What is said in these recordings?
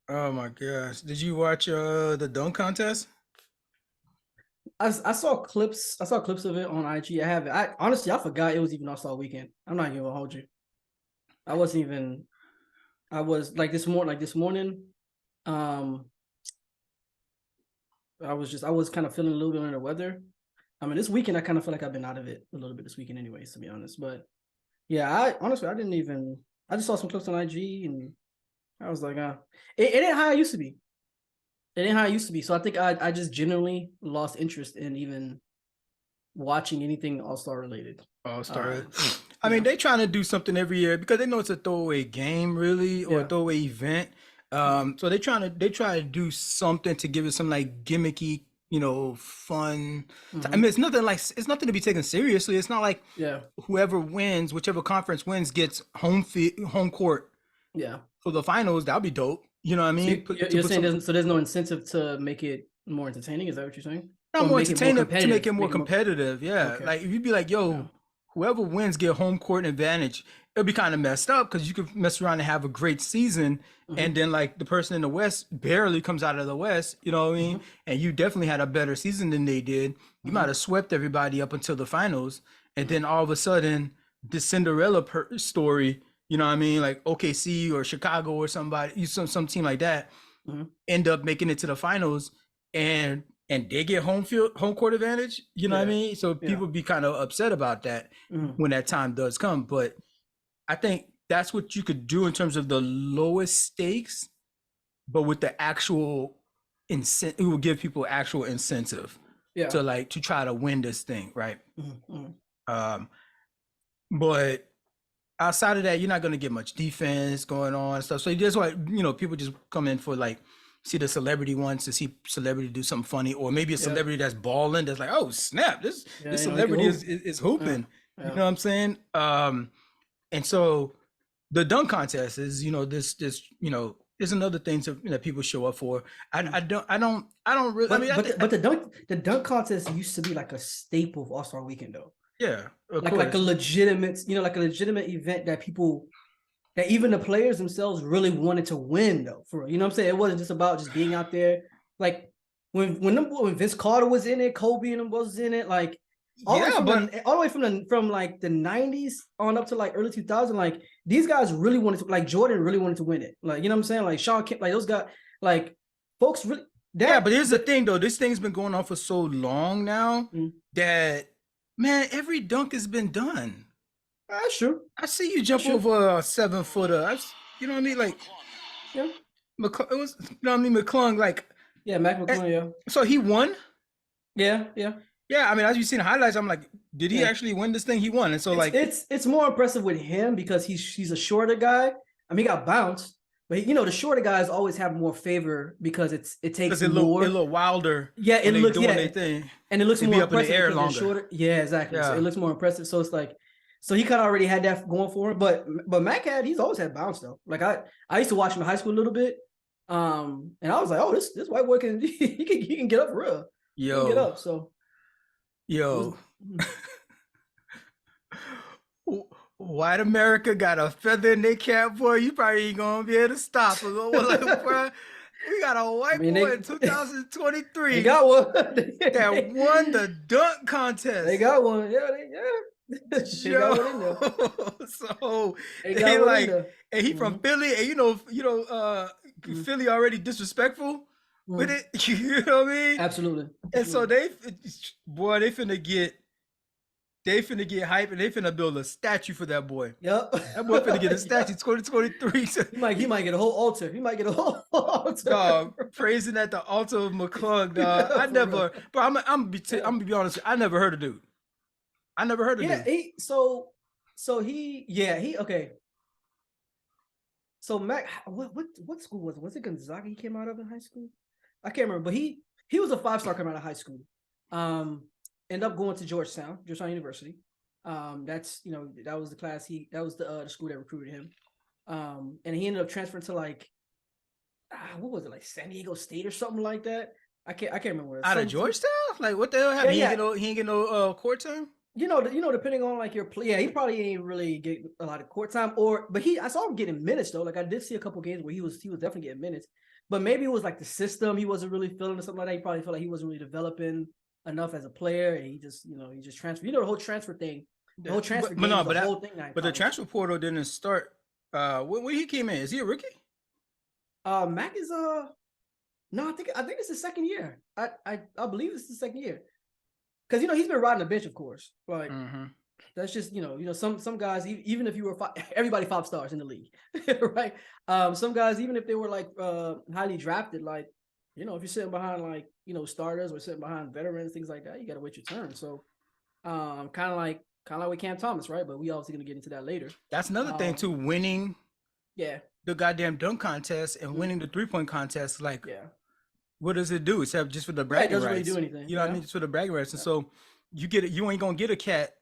Oh my gosh. Did you watch the dunk contest? I saw clips. I saw clips of it on IG. I have it. I honestly I forgot it was even All-Star weekend. I'm not even gonna hold you. I wasn't even. I was like this morning. Like this morning. Um, I was kind of feeling a little bit under the weather. I mean, this weekend I kind of feel like I've been out of it a little bit this weekend, anyways, to be honest. But yeah, I honestly I didn't even. I just saw some clips on IG and I was like, it ain't how it used to be. It ain't how it used to be. So I think I just genuinely lost interest in even watching anything All Star related. All-Star. I mean, Yeah, they trying to do something every year because they know it's a throwaway game, really, or a yeah, throwaway event. yeah. So they try to do something to give it some like gimmicky, fun. I mean, Hmm. it's nothing to be taken seriously. It's not like Yeah, whoever wins, whichever conference wins, gets home court yeah. for the finals. That'll be dope. You know what I So mean? To you're put saying some there's no incentive to make it more entertaining? Is that what you're saying? not Or more make it more entertainment to make it competitive? more Make it more competitive. Yeah, okay. like if you'd be like, Yeah. yo, whoever wins get home court advantage, it'll be kind of messed up because you could mess around and have a great season, and Hmm. then like the person in the West barely comes out of the West. You know what I mean? Hmm. And you definitely had a better season than they did. You might Hmm. have swept everybody up until the finals, and then all of a sudden, the Cinderella story. You know what I mean? Like OKC or Chicago or somebody, some team like that Hmm. end up making it to the finals and they get home court advantage, you know what I Yeah. mean? So Yeah. people be kind of upset about that Hmm. when that time does come. But I think that's what you could do in terms of the lowest stakes, but with the actual incentive, it will give people actual incentive Yeah. to try to win this thing, right? Hmm. Um, but outside of that, you're not going to get much defense going on and stuff. So that's why people just come in for like see the celebrity ones to see celebrity do something funny, or maybe a Yeah. celebrity that's balling that's like, oh snap, this Yeah. He can celebrity is hoop. is Yeah. hooping. You Yeah. know what I'm saying? And so the dunk contest is this is another thing that people show up for. I don't really. I mean, But the dunk contest used to be like a staple of All Star Weekend though. yeah, of Like a course. legitimate, like a legitimate event that people that even the players themselves really wanted to win though. For real. You know what I'm saying? It wasn't just about just being out there. Like when Vince Carter was in it, Kobe and them was in it, like Yeah, but all the way from like the 90s on up to like early 2000, like these guys really wanted to, like Jordan really wanted to win it. Like, you know what I'm saying? Like Sean Kemp, like those guys, like folks really yeah, but that here's the the thing though. This thing's been going on for so long now mm, that man, every dunk has been done. that's true. I see you That's jump true. over a 7 footer. You know what I mean? Like Yeah. it was, you know what I mean? McClung, like, Yeah, Mac eh, McClung, yeah. so he won. Yeah, yeah. Yeah, I mean, as you seen the highlights, I'm like, did he Yeah. actually win this thing? He won, and so like, It's more impressive with him because he's a shorter guy. I mean, he got bounced, but the shorter guys always have more favor because it because takes it more. look wilder Yeah, it when they looks doing their yeah, thing. and it looks They be more up in the impressive air because they're longer. shorter. Yeah, exactly. So it Yeah, looks more impressive. So it's like, so he kind of already had that going for him. But Mac he's always had bounce though. Like I used to watch him in high school a little bit, and I was like, oh, this white boy can he can get up for real. He can get yo, up. So it was. yo. White America got a feather in their cap, boy. You probably ain't gonna be able to stop us. Like, bro, we got a I white mean, boy in they 2023 got one. that won the dunk They contest. got one. Yeah, they got Yo, one in there. so They they got one in like, there. and he from Mm-hmm. Philly, and Mm-hmm. Philly already disrespectful with Mm-hmm. it. You know what I mean? Absolutely. And so Absolutely. boy, they finna get hype, and they finna build a statue for that boy. Yep. That boy finna get a Yeah. statue 2023. He might get a whole altar. He might get a whole altar. Dog, praising at the altar of McClung, dog. Yeah, I for real. never, bro. Yeah. I'm gonna be honest. I never heard of dude. I never heard of Yeah. dude. He okay. So Mac, what school was it? Was it Gonzaga he came out of in high school? I can't remember, but he was a 5-star coming out of high school. Ended up going to Georgetown University. That's that was the class that was the school that recruited him. And he ended up transferring to like what was it, like San Diego State or something like that. I can't remember. Out of Georgetown? Like what the hell Yeah, happened? yeah. He ain't get no court time. Depending on like your play, yeah, he probably ain't really get a lot of court time, but I saw him getting minutes though. Like I did see a couple games where he was definitely getting minutes, but maybe it was like the system he wasn't really feeling or something like that. He probably felt like he wasn't really developing enough as a player, and he just transferred. The whole transfer thing, the whole transfer game was the whole thing. But the transfer portal didn't start. When he came in, is he a rookie? Mac is no, I think it's his second year. I believe it's the second year. Because he's been riding the bench, of course. Like that's just some guys, even if you were everybody 5 stars in the league, right? Some guys, even if they were like highly drafted, like if you're sitting behind like starters or sitting behind veterans, things like that, you got to wait your turn. So kind of like with Cam Thomas, right? But we obviously gonna get into that later. That's another thing too. Winning, the goddamn dunk contest and winning the 3-point contest, like what does it do except just for the bragging rights? It doesn't really do anything. You know what I mean? Just for the bragging rights. And so you ain't gonna get a cat.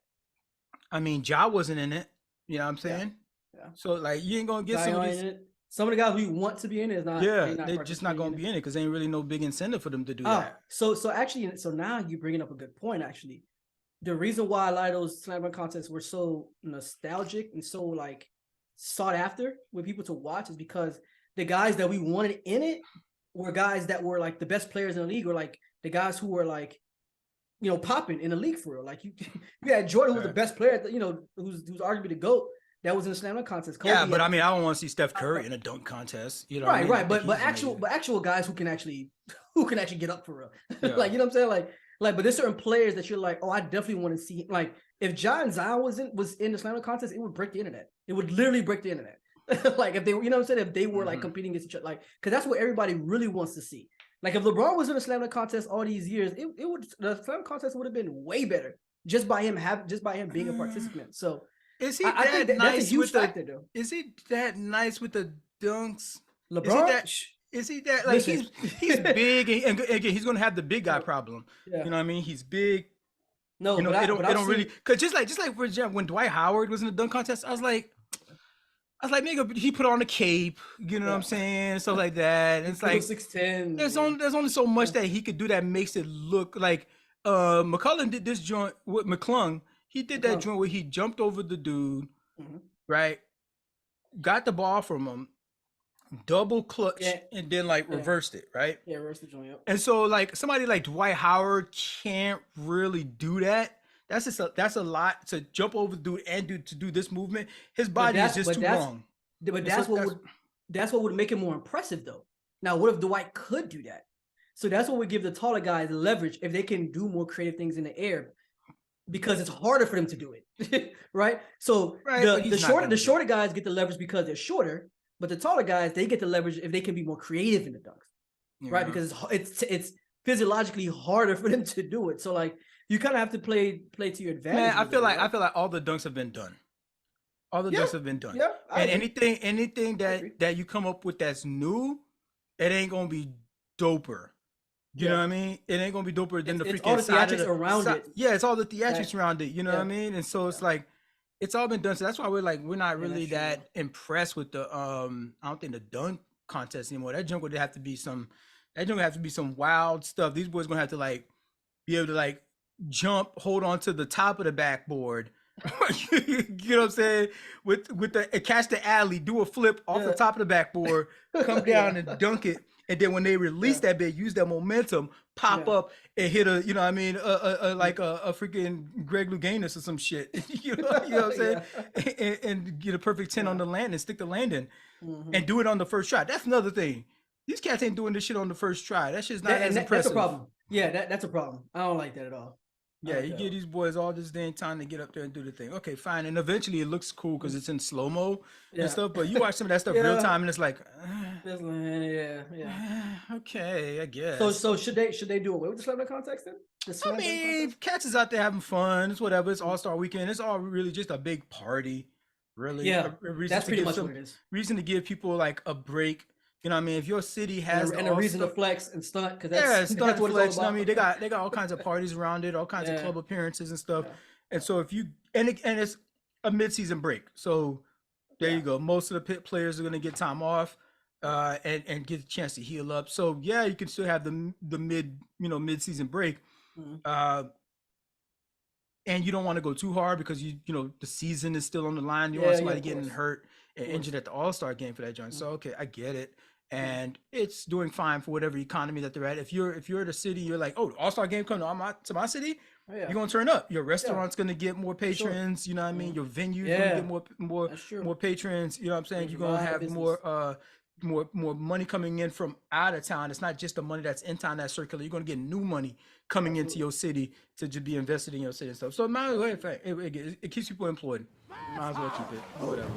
I mean, Ja wasn't in it. You know what I'm saying? Yeah. So like you ain't gonna get some of these. Some of the guys who want to be in it is not. Yeah, they're just not gonna be in it because there ain't really no big incentive for them to do that. So now you're bringing up a good point. Actually, the reason why a lot of those slam dunk contests were so nostalgic and so like sought after with people to watch is because the guys that we wanted in it were guys that were like the best players in the league, or like the guys who were like, popping in the league for real. Like you had Jordan, who was the best player, who's arguably the GOAT, that was in the slam dunk contest. Kobe but I mean, I don't want to see Steph Curry in a dunk contest. You know, right, what I mean? right. But actual guys who can actually get up for real. Yeah. Like what I'm saying, like, but there's certain players that you're like, oh, I definitely want to see. Like if John Zion was in the slam dunk contest, it would break the internet. It would literally break the internet. Like if they, what I'm saying, if they were like competing against each other, like, because that's what everybody really wants to see. Like if LeBron was in a slam dunk contest all these years, the slam dunk contest would have been way better just by him being a participant. So is he I think that's a huge factor, though. Is he that nice with the dunks? LeBron? Is he that like he's big and again he's gonna have the big guy problem. Yeah. You know what I mean? He's big. No, it don't really, because just like for example, when Dwight Howard was in the dunk contest, I was like, nigga, he put on a cape, you know what I'm saying, stuff like that. And it's like 6'10". There's only so much that he could do that makes it look like. McClung did this joint with McClung. He did that joint where he jumped over the dude, right? Got the ball from him, double clutch, and then like reversed it, right? Yeah, reversed the joint. Yep. And so like somebody like Dwight Howard can't really do that. That's a lot to jump over the dude and to do this movement. His body is just too long. But that's what would make it more impressive though. Now, what if Dwight could do that? So that's what would give the taller guys leverage if they can do more creative things in the air, because it's harder for them to do it, right? So the shorter guys get the leverage because they're shorter, but the taller guys, they get the leverage if they can be more creative in the dunks, right? Because it's physiologically harder for them to do it. So like you kind of have to play to your advantage. Man, I feel like all the dunks have been done. All the dunks have been done. Yeah, and anything that you come up with that's new, it ain't gonna be doper. You know what I mean? It ain't gonna be doper than the freaking all the theatrics around it. Yeah, it's all the theatrics around it. You know what I mean? And so it's like it's all been done. So that's why we're not really that impressed with the I don't think the dunk contest anymore. That junk would have to be some wild stuff. These boys gonna have to like be able to like jump, hold on to the top of the backboard. You know what I'm saying? With the catch the alley, do a flip off the top of the backboard, come down and dunk it. And then when they release that bit, use that momentum, pop up and hit a, you know what I mean, like a freaking Greg Louganis or some shit. you know what I'm saying? And get a perfect 10 on the land and stick the landing and do it on the first shot. That's another thing. These cats ain't doing this shit on the first try. That shit's not as impressive. That's a problem. Yeah, that's a problem. I don't like that at all. Yeah, you give these boys all this damn time to get up there and do the thing. Okay, fine. And eventually it looks cool because it's in slow-mo and stuff. But you watch some of that stuff real time and it's like, okay, I guess. So should they do away with the slam dunk contest then? I mean, cats is out there having fun. It's whatever. It's All-Star Weekend. It's all really just a big party, really. Yeah, that's pretty much what it is. Reason to give people like a break. You know what I mean? If your city has a reason to flex and stunt, because that's what it's all about. I mean, they got all kinds of parties around it, all kinds of club appearances and stuff. And so if you and it's a mid-season break, so there you go. Most of the players are going to get time off and get a chance to heal up. So yeah, you can still have the mid-season break. and you don't want to go too hard because you know the season is still on the line. You don't Yeah, want yeah, somebody of getting course, hurt and of course. injured at the All-Star game for that joint. Mm, So okay, I get it. mm. And it's doing fine for whatever economy that they're at. If you're at a city, you're like, oh, the All-Star game coming to my city, Oh, yeah, you're gonna turn up. Your yeah, restaurant's gonna get more for sure. patrons, you know what I mean? Mm. Your venue's gonna get Yeah, more that's true. more patrons, you know what I'm saying? There's a You're gonna lot of have business. more money coming in from out of town. It's not just the money that's in town that's circular. You're gonna get new money coming into Absolutely. your city to just be invested in your city and stuff. So might as well, in fact, it keeps people employed. Might as well keep it. Whatever.